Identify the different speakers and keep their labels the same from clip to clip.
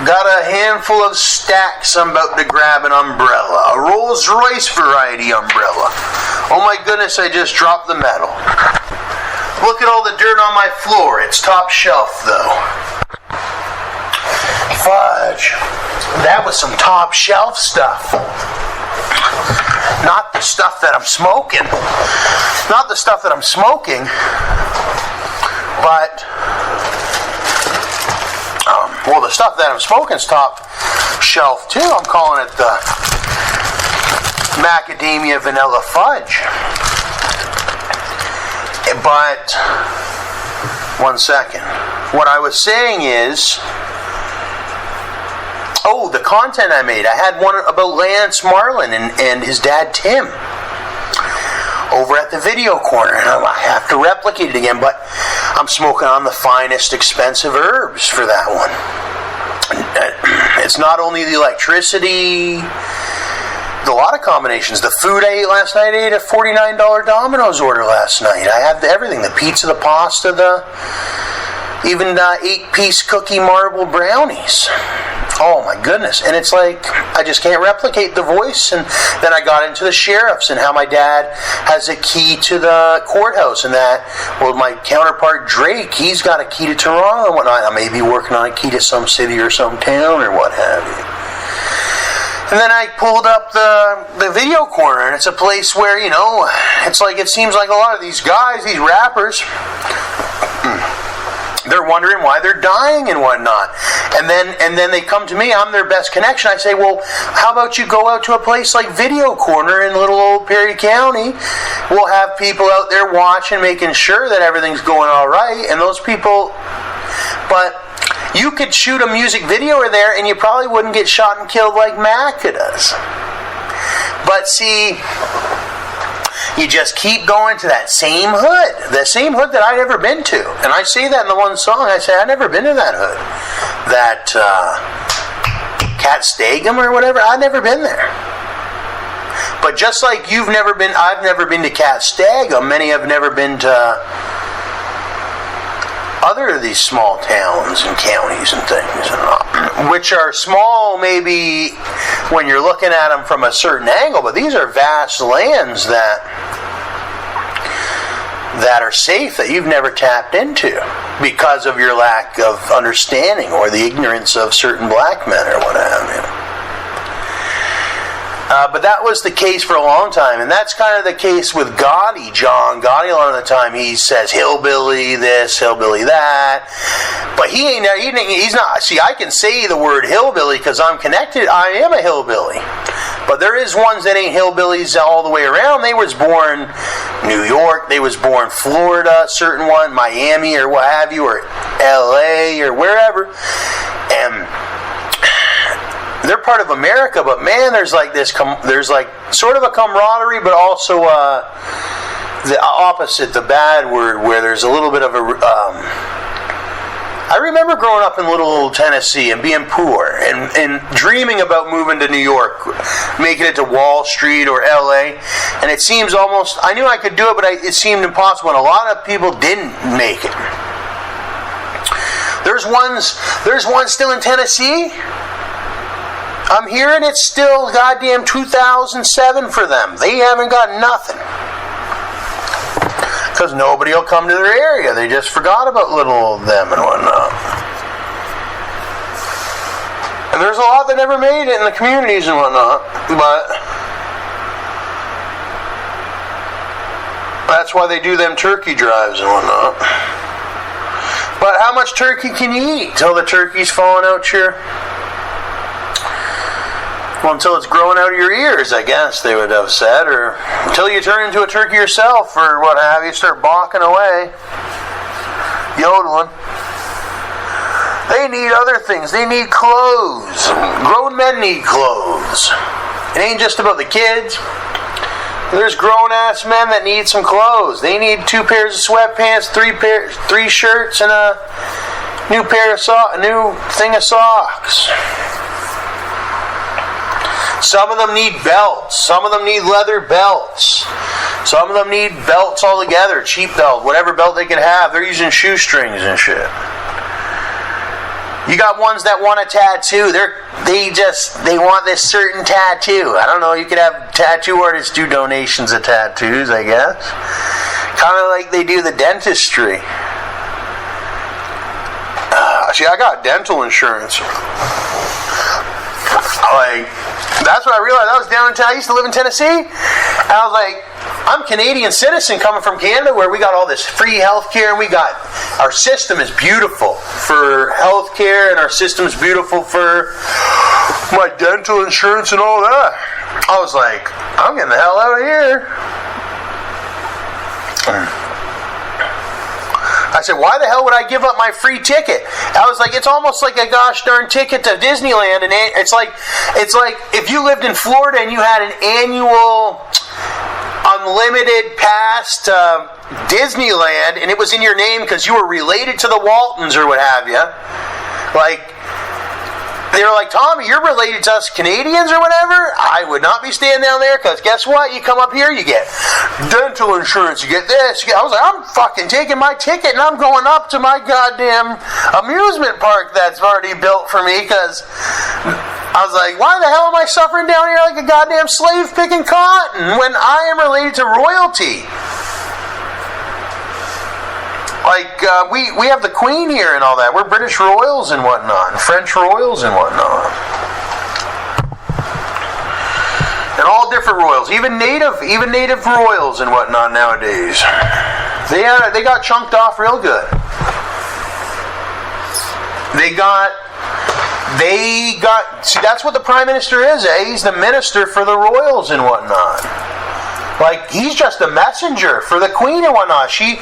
Speaker 1: Got a handful of stacks. I'm about to grab an umbrella. A Rolls Royce variety umbrella. Oh my goodness, I just dropped the metal. Look at all the dirt on my floor. It's top shelf though. Fudge. That was some top shelf stuff. Not the stuff that I'm smoking. Not the stuff that I'm smoking. But, well, the stuff that I'm smoking is top shelf too. I'm calling it the Macadamia Vanilla Fudge. But, one second. What I was saying is, the content I made. I had one about Lance Marlin and his dad Tim over at the Video Corner, and I have to replicate it again, but I'm smoking on the finest expensive herbs for that one. It's not only the electricity, a lot of combinations. The food I ate last night, I ate a $49 Domino's order last night. I had everything, the pizza, the pasta, even 8-piece cookie marble brownies. Oh my goodness. And it's like, I just can't replicate the voice. And then I got into the sheriffs and how my dad has a key to the courthouse and that, well, my counterpart Drake, he's got a key to Toronto and whatnot. I may be working on a key to some city or some town or what have you. And then I pulled up the Video Corner, and it's a place where, it's like, it seems like a lot of these guys, these rappers, they're wondering why they're dying and whatnot. And then they come to me, I'm their best connection. I say, well, how about you go out to a place like Video Corner in little old Perry County? We'll have people out there watching, making sure that everything's going all right. And those people, but you could shoot a music video there and you probably wouldn't get shot and killed like Macca does. But see, you just keep going to that same hood. The same hood that I'd never been to. And I say that in the one song. I say, I've never been to that hood. That Cat Stagum or whatever. I've never been there. But just like you've never been, I've never been to Cat Stagum. Many have never been to other of these small towns and counties and things, which are small maybe when you're looking at them from a certain angle, but these are vast lands that are safe, that you've never tapped into because of your lack of understanding or the ignorance of certain black men or what have you. But that was the case for a long time, and that's kind of the case with Gotti, John Gotti. A lot of the time he says hillbilly this, hillbilly that, but he's not. See, I can say the word hillbilly because I'm connected. I am a hillbilly, but there is ones that ain't hillbillies all the way around. They was born New York, they was born Florida, certain one, Miami or what have you, or LA or wherever, and they're part of America, but man, there's like sort of a camaraderie, but also the opposite, the bad word, where there's a little bit of a. I remember growing up in little old Tennessee and being poor and dreaming about moving to New York, making it to Wall Street or LA, and it seems almost. I knew I could do it, but it seemed impossible, and a lot of people didn't make it. There's one still in Tennessee. I'm hearing it's still goddamn 2007 for them. They haven't got nothing. Because nobody will come to their area. They just forgot about little old them and whatnot. And there's a lot that never made it in the communities and whatnot. But that's why they do them turkey drives and whatnot. But how much turkey can you eat till the turkey's falling out your... Well, until it's growing out of your ears, I guess they would have said, or until you turn into a turkey yourself, or what have you, start balking away, yodeling. They need other things. They need clothes. Grown men need clothes. It ain't just about the kids. There's grown-ass men that need some clothes. They need 2 pairs of sweatpants, 3 shirts, and a new thing of socks. Some of them need belts. Some of them need leather belts. Some of them need belts altogether. Cheap belt. Whatever belt they can have. They're using shoestrings and shit. You got ones that want a tattoo. They want this certain tattoo. I don't know. You could have tattoo artists do donations of tattoos, I guess. Kind of like they do the dentistry. See, I got dental insurance. That's what I realized. I was down in town. I used to live in Tennessee. And I was like, I'm a Canadian citizen coming from Canada where we got all this free health care, and our system is beautiful for health care, and our system is beautiful for my dental insurance and all that. I was like, I'm getting the hell out of here. I said, why the hell would I give up my free ticket? I was like, it's almost like a gosh darn ticket to Disneyland, and it's like if you lived in Florida and you had an annual unlimited pass to Disneyland, and it was in your name because you were related to the Waltons or what have you. They were like, Tommy, you're related to us Canadians or whatever? I would not be staying down there because guess what? You come up here, you get dental insurance, you get this. I was like, I'm fucking taking my ticket and I'm going up to my goddamn amusement park that's already built for me because I was like, why the hell am I suffering down here like a goddamn slave picking cotton when I am related to royalty? We have the Queen here and all that. We're British royals and whatnot, and French royals and whatnot, and all different royals, even native royals and whatnot nowadays. They got chunked off real good. See, that's what the Prime Minister is. He's the minister for the royals and whatnot. He's just a messenger for the Queen and whatnot. She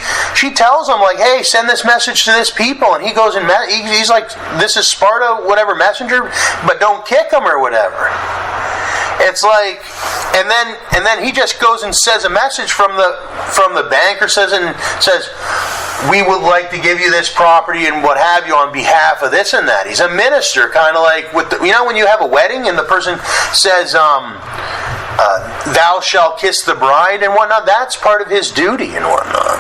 Speaker 1: tells him, hey, send this message to this people. And he goes and he's like, this is Sparta, whatever, messenger, but don't kick him or whatever. It's like, and then he just goes and says a message from the banker says, we would like to give you this property and what have you on behalf of this and that. He's a minister, kind of like with when you have a wedding and the person says, thou shalt kiss the bride and whatnot. That's part of his duty and whatnot.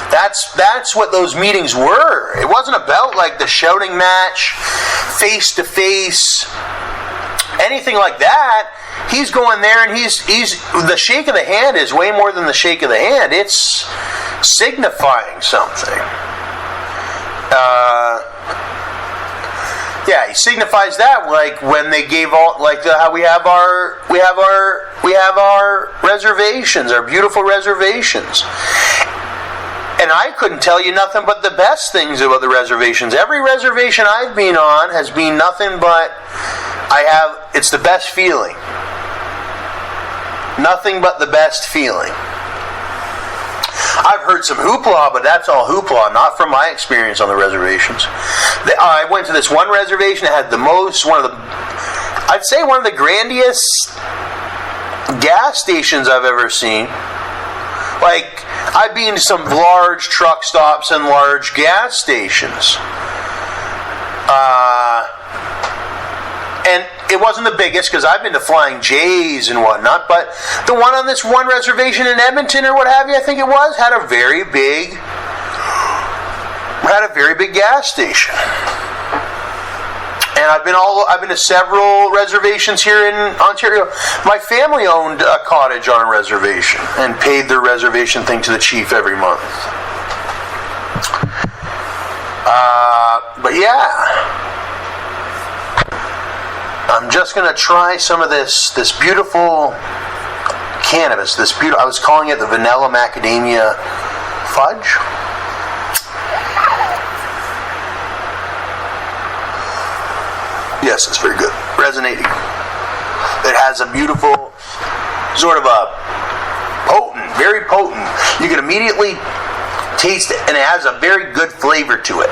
Speaker 1: That's what those meetings were. It wasn't about the shouting match, face to face, anything like that. He's going there and he's the shake of the hand is way more than the shake of the hand. It's signifying something. Yeah, he signifies that when they gave all how we have our reservations, our beautiful reservations. And I couldn't tell you nothing but the best things about the reservations. Every reservation I've been on has been nothing but it's the best feeling. Nothing but the best feeling. I've heard some hoopla, but that's all hoopla, not from my experience on the reservations. I went to this one reservation that had I'd say one of the grandiest gas stations I've ever seen. I've been to some large truck stops and large gas stations. And it wasn't the biggest because I've been to Flying J's and whatnot, but the one on this one reservation in Edmonton or what have you, I think it was, had a very big gas station. And I've been to several reservations here in Ontario. My family owned a cottage on a reservation and paid their reservation thing to the chief every month. But yeah. I'm just going to try some of this beautiful cannabis. I was calling it the vanilla macadamia fudge. Yes, it's very good. Resonating. It has a beautiful, sort of a potent, very potent. You can immediately taste it, and it has a very good flavor to it.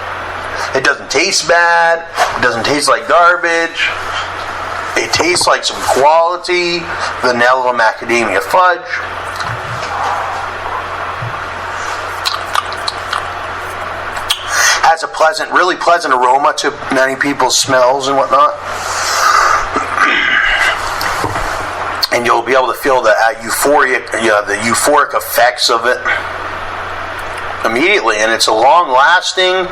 Speaker 1: It doesn't taste bad. It doesn't taste like garbage. It tastes like some quality vanilla macadamia fudge. Has a really pleasant aroma to many people's smells and whatnot. And you'll be able to feel the euphoric effects of it immediately. And it's a long-lasting,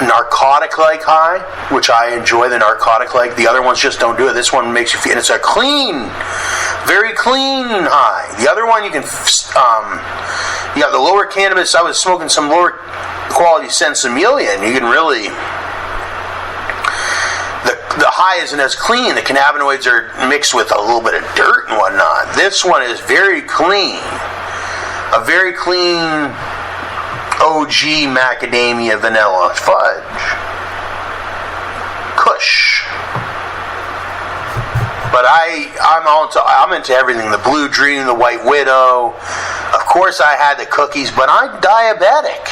Speaker 1: narcotic-like high, which I enjoy. The narcotic-like. The other ones just don't do it. This one makes you feel. And it's a clean, very clean high. The other one you can. Yeah, the lower cannabis. I was smoking some lower quality StacksAMilli, and you can really. The high isn't as clean. The cannabinoids are mixed with a little bit of dirt and whatnot. This one is very clean. A very clean OG macadamia vanilla fudge. Kush. But I'm into everything. The Blue Dream, the White Widow. Of course I had the cookies, but I'm diabetic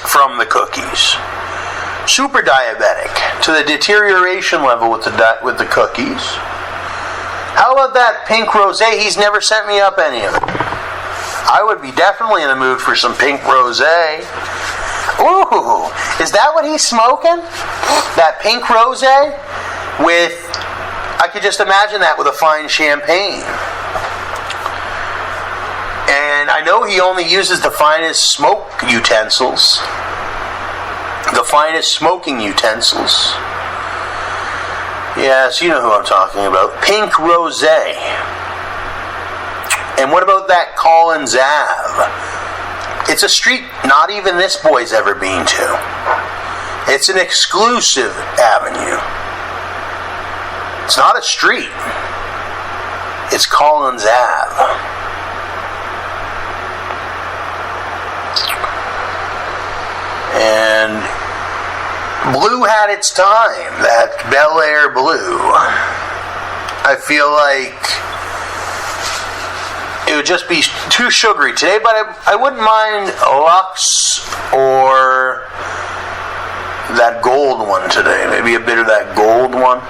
Speaker 1: from the cookies. Super diabetic to the deterioration level with the cookies. How about that pink rosé? He's never sent me up any of it. I would be definitely in the mood for some pink rosé. Ooh, is that what he's smoking? That pink rosé with, I could just imagine that with a fine champagne. And I know he only uses the finest smoke utensils. The finest smoking utensils. Yes, you know who I'm talking about. Pink rosé. And what about that Collins Ave? It's a street not even this boy's ever been to. It's an exclusive avenue. It's not a street. It's Collins Ave. And blue had its time, that Bel Air blue. I feel like it would just be too sugary today, but I wouldn't mind Lux or that gold one today. Maybe a bit of that gold one.